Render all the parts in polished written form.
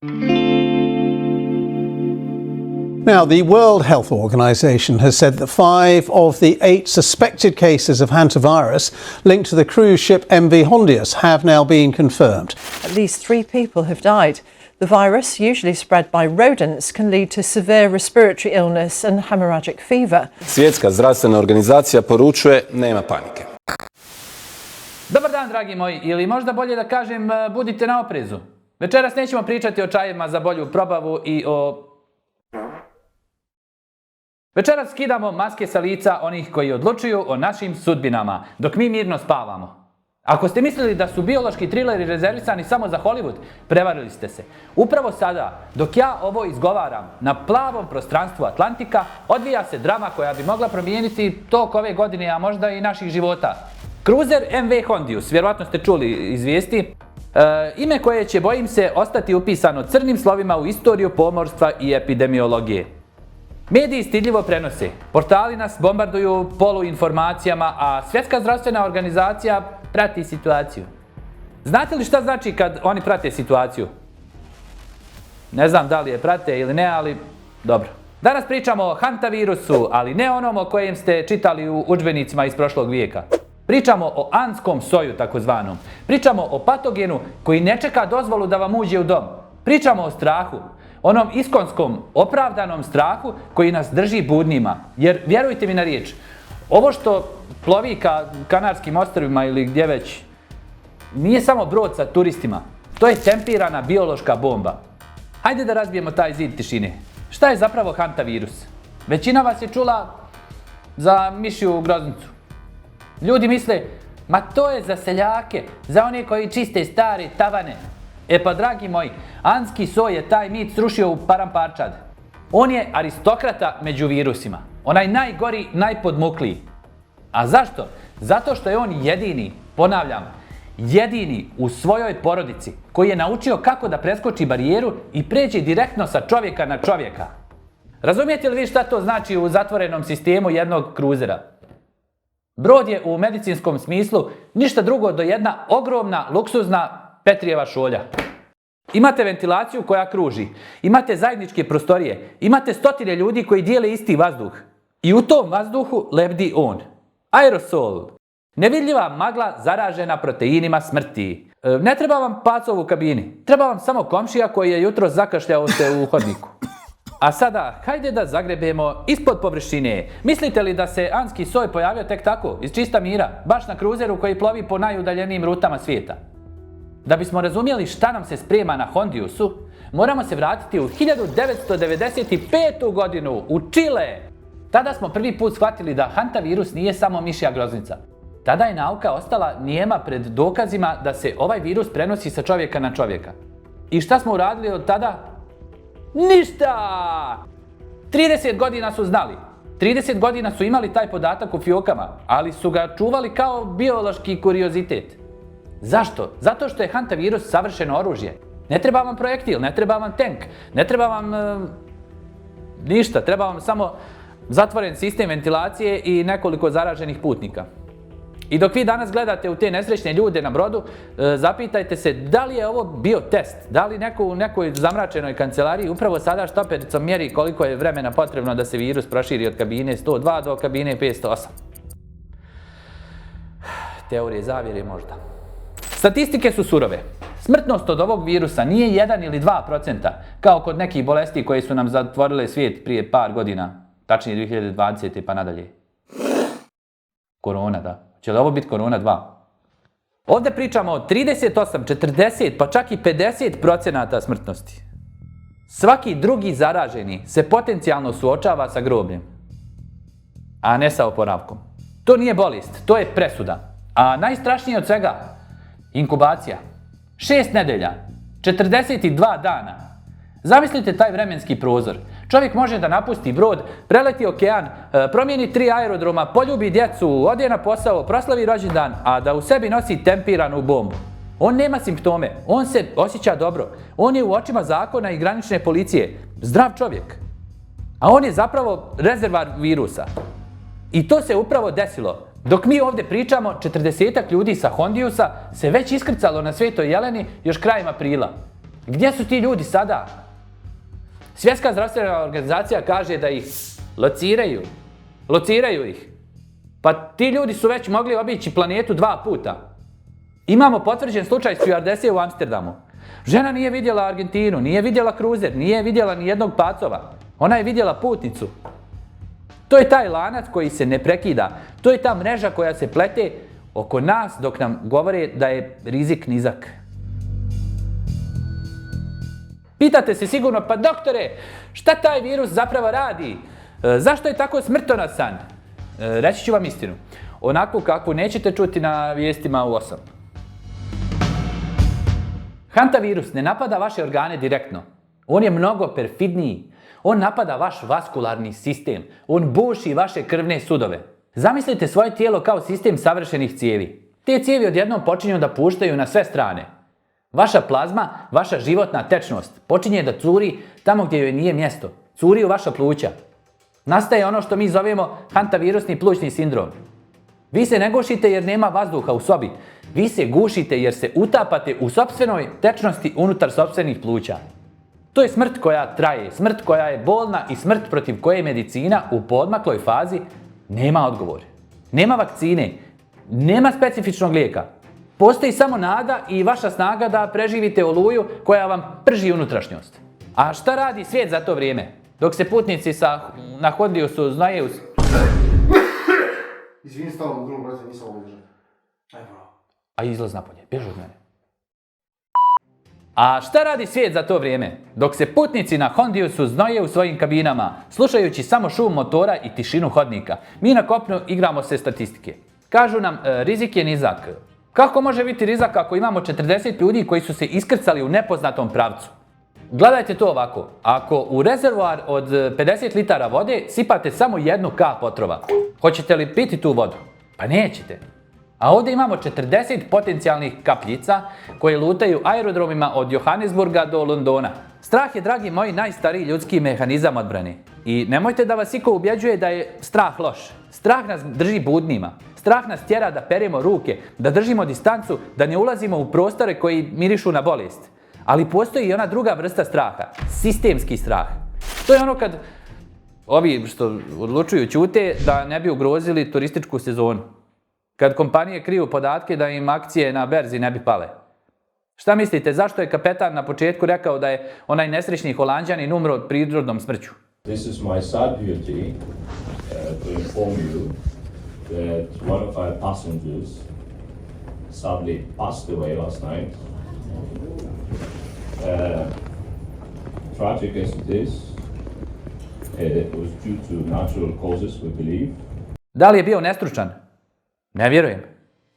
Now, the World Health Organization has said that 5 of the 8 suspected cases of hantavirus linked to the cruise ship MV Hondius have now been confirmed. At least 3 people have died. The virus, usually spread by rodents, can lead to severe respiratory illness and hemorrhagic fever. Svjetska zdravstvena organizacija poručuje nema panike. Dobar dan, dragi moji, ili možda bolje da kažem budite na oprezu. Večeras nećemo pričati o čajevima za bolju probavu i o... Večeras skidamo maske sa lica onih koji odlučuju o našim sudbinama, dok mi mirno spavamo. Ako ste mislili da su biološki trileri rezervisani samo za Hollywood, prevarili ste se. Upravo sada, dok ja ovo izgovaram, na plavom prostranstvu Atlantika odvija se drama koja bi mogla promijeniti tok ove godine, a možda i naših života. Kruzer MV Hondius, vjerovatno ste čuli iz vijesti, ime koje će, bojim se, ostati upisano crnim slovima u istoriju pomorstva i epidemiologije. Mediji stidljivo prenose, portali nas bombarduju poluinformacijama, a Svjetska zdravstvena organizacija prati situaciju. Znate li šta znači kad oni prate situaciju? Ne znam da li je prate ili ne, ali dobro. Danas pričamo o hantavirusu, ali ne onom o kojem ste čitali u udžbenicima iz prošlog vijeka. Pričamo o anskom soju, takozvanom. Pričamo o patogenu koji ne čeka dozvolu da vam uđe u dom. Pričamo o strahu. Onom iskonskom, opravdanom strahu koji nas drži budnima. Jer, vjerujte mi na riječ, ovo što plovi ka Kanarskim ostrvima ili gdje već, nije samo brod sa turistima. To je tempirana biološka bomba. Hajde da razbijemo taj zid tišine. Šta je zapravo hantavirus? Većina vas je čula za mišju groznicu. Ljudi misle, ma to je za seljake, za one koji čiste stare tavane. E pa, dragi moji, anski soj je taj mit srušio u paramparčad. On je aristokrata među virusima. Onaj najgori, najpodmukliji. A zašto? Zato što je on jedini, ponavljam, jedini u svojoj porodici koji je naučio kako da preskoči barijeru i pređe direktno sa čovjeka na čovjeka. Razumijete li vi šta to znači u zatvorenom sistemu jednog kruzera? Brod je u medicinskom smislu ništa drugo do jedna ogromna, luksuzna Petrijeva šolja. Imate ventilaciju koja kruži, imate zajedničke prostorije, imate stotine ljudi koji dijele isti vazduh. I u tom vazduhu lebdi on. Aerosol. Nevidljiva magla zaražena proteinima smrti. Ne treba vam pacov u kabini. Treba vam samo komšija koji je jutros zakašljao se u hodniku. A sada, hajde da zagrebemo ispod površine. Mislite li da se anski soj pojavio tek tako, iz čista mira, baš na kruzeru koji plovi po najudaljenijim rutama svijeta? Da bismo razumjeli šta nam se sprema na Hondiusu, moramo se vratiti u 1995. godinu, u Čile. Tada smo prvi put shvatili da hantavirus nije samo mišja groznica. Tada je nauka ostala nijema pred dokazima da se ovaj virus prenosi sa čovjeka na čovjeka. I šta smo uradili od tada? Ništa! 30 godina su znali. 30 godina su imali taj podatak u fijokama, ali su ga čuvali kao biološki kuriozitet. Zašto? Zato što je hantavirus savršeno oružje. Ne treba vam projektil, ne treba vam tank, ne treba vam ništa, treba vam samo zatvoren sistem ventilacije i nekoliko zaraženih putnika. I dok vi danas gledate u te nesrećne ljude na brodu, zapitajte se da li je ovo bio test, da li neko u nekoj zamračenoj kancelariji upravo sada štopericom mjeri koliko je vremena potrebno da se virus proširi od kabine 102 do kabine 508. Teorije zavjere možda. Statistike su surove. Smrtnost od ovog virusa nije 1 ili 2%, kao kod nekih bolesti koje su nam zatvorile svijet prije par godina, tačnije 2020. pa nadalje. Korona, da. Će li ovo biti korona 2? Ovdje pričamo o 38, 40, pa čak i 50% smrtnosti. Svaki drugi zaraženi se potencijalno suočava sa grobljem, a ne sa oporavkom. To nije bolest, to je presuda. A najstrašnije od svega, inkubacija. 6 nedelja, 42 dana. Zamislite taj vremenski prozor. Čovjek može da napusti brod, preleti okean, promijeni 3 aerodroma, poljubi djecu, ode na posao, proslavi rođendan, a da u sebi nosi tempiranu bombu. On nema simptome, on se osjeća dobro, on je u očima zakona i granične policije zdrav čovjek. A on je zapravo rezervar virusa. I to se upravo desilo. Dok mi ovdje pričamo, 40-ak ljudi sa Hondiusa se već iskrcalo na Svetoj Jeleni još krajem aprila. Gdje su ti ljudi sada? Svjetska zdravstvena organizacija kaže da ih lociraju. Lociraju ih. Pa ti ljudi su već mogli obići planetu 2 puta. Imamo potvrđen slučaj stjuardese u Amsterdamu. Žena nije vidjela Argentinu, nije vidjela kruzer, nije vidjela ni jednog pacova. Ona je vidjela putnicu. To je taj lanac koji se ne prekida. To je ta mreža koja se plete oko nas dok nam govore da je rizik nizak. Pitate se sigurno, pa doktore, šta taj virus zapravo radi? Zašto je tako smrtonosan? Reći ću vam istinu. Onakvu kakvu nećete čuti na vijestima u 8. Hantavirus ne napada vaše organe direktno. On je mnogo perfidniji. On napada vaš vaskularni sistem. On buši vaše krvne sudove. Zamislite svoje tijelo kao sistem savršenih cijevi. Te cijevi odjednom počinju da puštaju na sve strane. Vaša plazma, vaša životna tečnost počinje da curi tamo gdje joj nije mjesto. Curi u vaša pluća. Nastaje ono što mi zovemo hantavirusni plućni sindrom. Vi se ne gušite jer nema vazduha u sobi. Vi se gušite jer se utapate u sopstvenoj tečnosti unutar sopstvenih pluća. To je smrt koja traje, smrt koja je bolna i smrt protiv koje medicina u poodmakloj fazi nema odgovor. Nema vakcine, nema specifičnog lijeka. Postoji samo nada i vaša snaga da preživite oluju koja vam prži unutrašnjost. A šta radi svijet za to vrijeme? Dok se putnici na Hondiusu znaju... Izvini, stalo u grlu, brate, nisam ovo držati. Aj, bro. A izlaz napolje, bježi od mene. A šta radi svijet za to vrijeme? Dok se putnici na Hondiusu znoje u svojim kabinama, slušajući samo šum motora i tišinu hodnika, mi na kopnu igramo se statistike. Kažu nam, rizik je nizak. Kako može biti rizik ako imamo 40 ljudi koji su se iskrcali u nepoznatom pravcu? Gledajte to ovako. Ako u rezervoar od 50 litara vode sipate samo 1 kap otrova, hoćete li piti tu vodu? Pa nećete. A ovdje imamo 40 potencijalnih kapljica koje lutaju aerodromima od Johannesburga do Londona. Strah je, dragi moji, najstariji ljudski mehanizam odbrane. I nemojte da vas iko ubjeđuje da je strah loš. Strah nas drži budnima. Strah nas tjera da peremo ruke, da držimo distancu, da ne ulazimo u prostore koji mirišu na bolest. Ali postoji i ona druga vrsta straha, sistemski strah. To je ono kad ovi što odlučuju ćute da ne bi ugrozili turističku sezonu. Kad kompanije kriju podatke da im akcije na berzi ne bi pale. Šta mislite, zašto je kapetan na početku rekao da je onaj nesrećni Holanđanin umro od prirodnom smrću? This is my sad duty to inform you that one of our passengers sadly passed away last night. Tragic as it is, it was due to natural causes, we believe. Da li je bio nestručan? Ne vjerujem.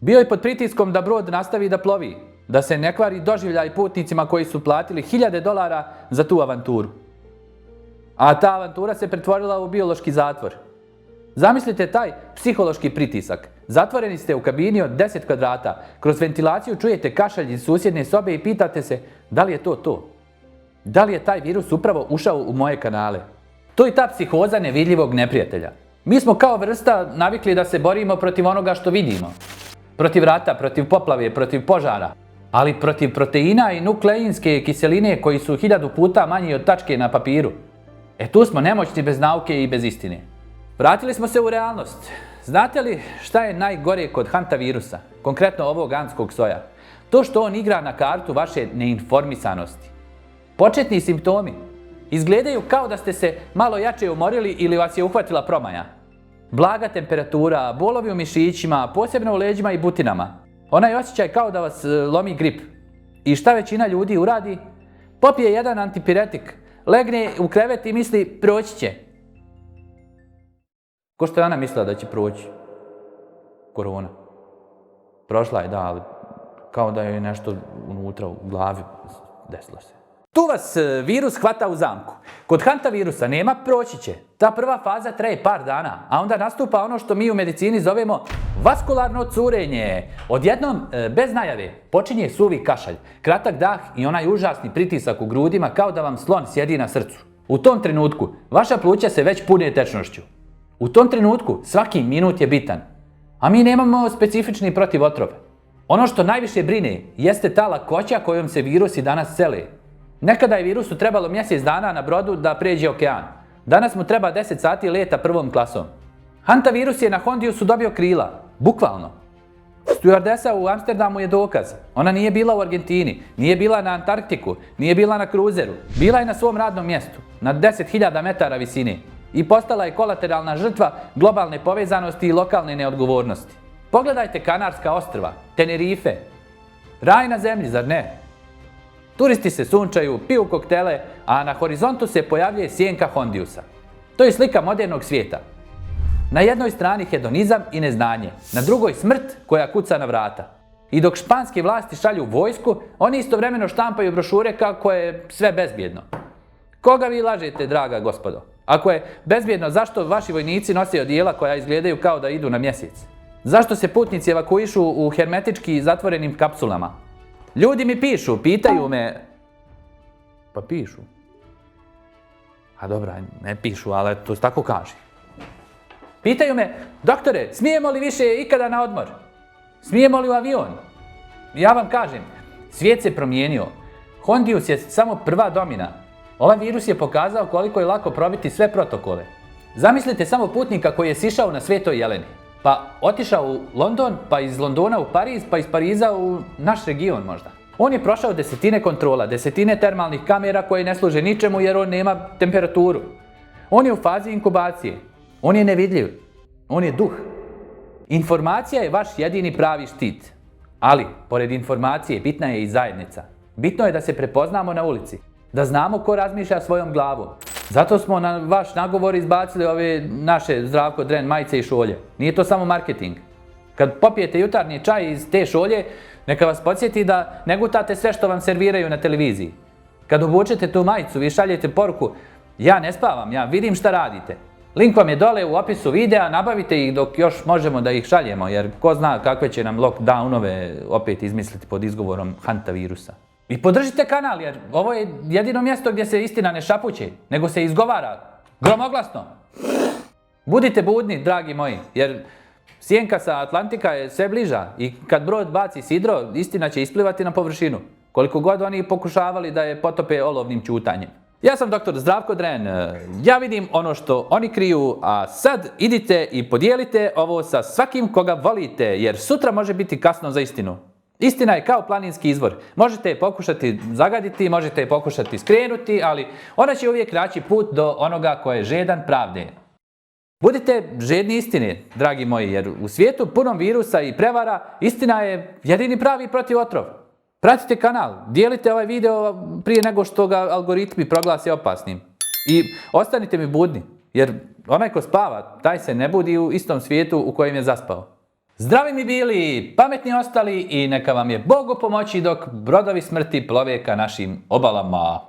Bio je pod pritiskom da brod nastavi da plovi, da se ne kvari doživljaj putnicima koji su platili $1000 za tu avanturu. A ta avantura se pretvorila u biološki zatvor. Zamislite taj psihološki pritisak. Zatvoreni ste u kabini od 10 kvadrata, kroz ventilaciju čujete kašalj iz susjedne sobe i pitate se da li je to to? Da li je taj virus upravo ušao u moje kanale? To je ta psihoza nevidljivog neprijatelja. Mi smo kao vrsta navikli da se borimo protiv onoga što vidimo. Protiv rata, protiv poplave, protiv požara. Ali protiv proteina i nukleinske kiseline koji su 1000 puta manji od tačke na papiru. Tu smo nemoćni bez nauke i bez istine. Vratili smo se u realnost. Znate li šta je najgore kod hantavirusa, konkretno ovog antskog soja? To što on igra na kartu vaše neinformisanosti. Početni simptomi izgledaju kao da ste se malo jače umorili ili vas je uhvatila promaja. Blaga temperatura, bolovi u mišićima, posebno u leđima i butinama. Onaj osjećaj kao da vas lomi grip. I šta većina ljudi uradi? Popije jedan antipiretik, legne u krevet i misli proći će. Ko što je ona mislila da će proći? Korona. Prošla je, da, ali kao da je nešto unutra u glavi desilo se. Tu vas virus hvata u zamku. Kod hantavirusa nema proći će. Ta prva faza traje par dana, a onda nastupa ono što mi u medicini zovemo vaskularno curenje. Odjednom, bez najave, počinje suvi kašalj, kratak dah i onaj užasni pritisak u grudima kao da vam slon sjedi na srcu. U tom trenutku vaša pluća se već pune tečnošću. U tom trenutku svaki minut je bitan. A mi nemamo specifični protivotrov. Ono što najviše brine jeste ta lakoća kojom se virusi danas sele. Nekada je virusu trebalo mjesec dana na brodu da pređe okean. Danas mu treba 10 sati leta prvom klasom. Hantavirus je na Hondiusu dobio krila. Bukvalno. Stewardesa u Amsterdamu je dokaz. Ona nije bila u Argentini, nije bila na Antarktiku, nije bila na kruzeru. Bila je na svom radnom mjestu, na 10.000 metara visine. I postala je kolateralna žrtva globalne povezanosti i lokalne neodgovornosti. Pogledajte Kanarska ostrva, Tenerife. Raj na zemlji, zar ne? Turisti se sunčaju, piju koktele, a na horizontu se pojavljuje sjenka Hondiusa. To je slika modernog svijeta. Na jednoj strani hedonizam i neznanje, na drugoj smrt koja kuca na vrata. I dok španske vlasti šalju vojsku, oni istovremeno štampaju brošure kako je sve bezbjedno. Koga vi lažete, draga gospodo? Ako je bezbjedno, zašto vaši vojnici nose odijela koja izgledaju kao da idu na mjesec? Zašto se putnici evakuišu u hermetički zatvorenim kapsulama? Ljudi mi pišu, pitaju me... Pa pišu. A dobra, ne pišu, ali to se tako kaže. Pitaju me, doktore, smijemo li više ikada na odmor? Smijemo li u avion? Ja vam kažem, svijet se promijenio. Hondius je samo prva domina. Ovaj virus je pokazao koliko je lako probiti sve protokole. Zamislite samo putnika koji je sišao na Svetoj Jeleni, pa otišao u London, pa iz Londona u Pariz, pa iz Pariza u naš region možda. On je prošao desetine kontrola, desetine termalnih kamera koje ne služe ničemu jer on nema temperaturu. On je u fazi inkubacije. On je nevidljiv. On je duh. Informacija je vaš jedini pravi štit. Ali, pored informacije, bitna je i zajednica. Bitno je da se prepoznamo na ulici. Da znamo ko razmišlja svojom glavom. Zato smo na vaš nagovor izbacili ove naše Zdravko Dren majice i šolje. Nije to samo marketing. Kad popijete jutarnji čaj iz te šolje, neka vas podsjeti da ne gutate sve što vam serviraju na televiziji. Kad obučete tu majicu, vi šaljete poruku: ja ne spavam, ja vidim šta radite. Link vam je dole u opisu videa, nabavite ih dok još možemo da ih šaljemo, jer ko zna kakve će nam lockdownove opet izmisliti pod izgovorom hantavirusa. I podržite kanal, jer ovo je jedino mjesto gdje se istina ne šapuće, nego se izgovara gromoglasno. Budite budni, dragi moji, jer sjenka sa Atlantika je sve bliža i kad brod baci sidro, istina će isplivati na površinu, koliko god oni pokušavali da je potope olovnim ćutanjem. Ja sam dr. Zdravko Dren, ja vidim ono što oni kriju, a sad idite i podijelite ovo sa svakim koga volite, jer sutra može biti kasno za istinu. Istina je kao planinski izvor. Možete je pokušati zagaditi, možete je pokušati skrenuti, ali ona će uvijek naći put do onoga ko je žedan pravde. Budite žedni istine, dragi moji, jer u svijetu punom virusa i prevara, istina je jedini pravi protivotrov. Pratite kanal, dijelite ovaj video prije nego što ga algoritmi proglase opasnim. I ostanite mi budni, jer onaj ko spava, taj se ne budi u istom svijetu u kojem je zaspao. Zdravi mi bili, pametni ostali i neka vam je Bog u pomoći dok brodovi smrti plove ka našim obalama.